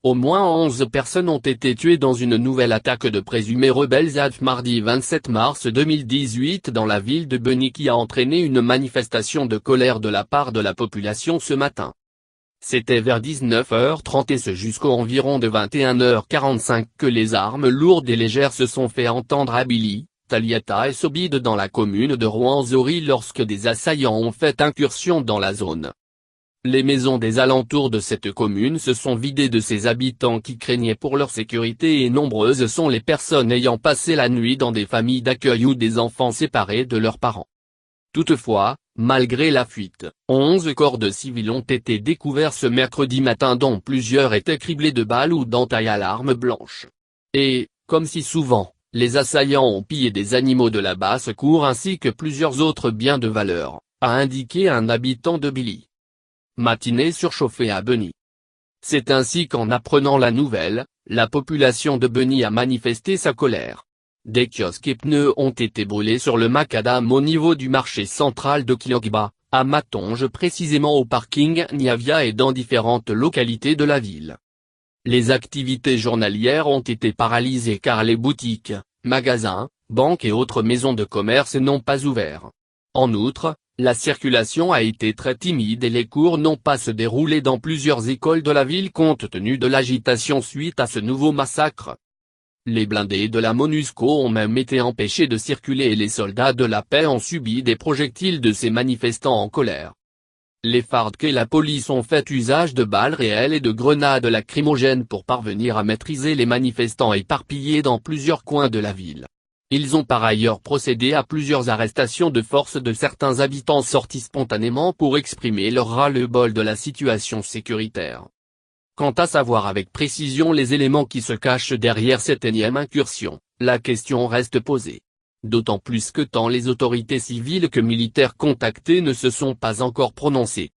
Au moins 11 personnes ont été tuées dans une nouvelle attaque de présumés rebelles mardi 27 mars 2018 dans la ville de Beni qui a entraîné une manifestation de colère de la part de la population ce matin. C'était vers 19h30 et ce jusqu'au environ de 21h45 que les armes lourdes et légères se sont fait entendre à Bili, Taliata et Sobide dans la commune de Rwenzori lorsque des assaillants ont fait incursion dans la zone. Les maisons des alentours de cette commune se sont vidées de ses habitants qui craignaient pour leur sécurité et nombreuses sont les personnes ayant passé la nuit dans des familles d'accueil ou des enfants séparés de leurs parents. Toutefois, malgré la fuite, 11 corps de civils ont été découverts ce mercredi matin dont plusieurs étaient criblés de balles ou d'entailles à l'arme blanche. Et, comme si souvent, les assaillants ont pillé des animaux de la basse-cour ainsi que plusieurs autres biens de valeur, a indiqué un habitant de Bili. Matinée surchauffée à Beni. C'est ainsi qu'en apprenant la nouvelle, la population de Beni a manifesté sa colère. Des kiosques et pneus ont été brûlés sur le macadam au niveau du marché central de Kiokba, à Matonge précisément au parking Niavia et dans différentes localités de la ville. Les activités journalières ont été paralysées car les boutiques, magasins, banques et autres maisons de commerce n'ont pas ouvert. En outre, la circulation a été très timide et les cours n'ont pas se déroulé dans plusieurs écoles de la ville compte tenu de l'agitation suite à ce nouveau massacre. Les blindés de la MONUSCO ont même été empêchés de circuler et les soldats de la paix ont subi des projectiles de ces manifestants en colère. Les FARDC et la police ont fait usage de balles réelles et de grenades lacrymogènes pour parvenir à maîtriser les manifestants éparpillés dans plusieurs coins de la ville. Ils ont par ailleurs procédé à plusieurs arrestations de force de certains habitants sortis spontanément pour exprimer leur ras-le-bol de la situation sécuritaire. Quant à savoir avec précision les éléments qui se cachent derrière cette énième incursion, la question reste posée. D'autant plus que tant les autorités civiles que militaires contactées ne se sont pas encore prononcées.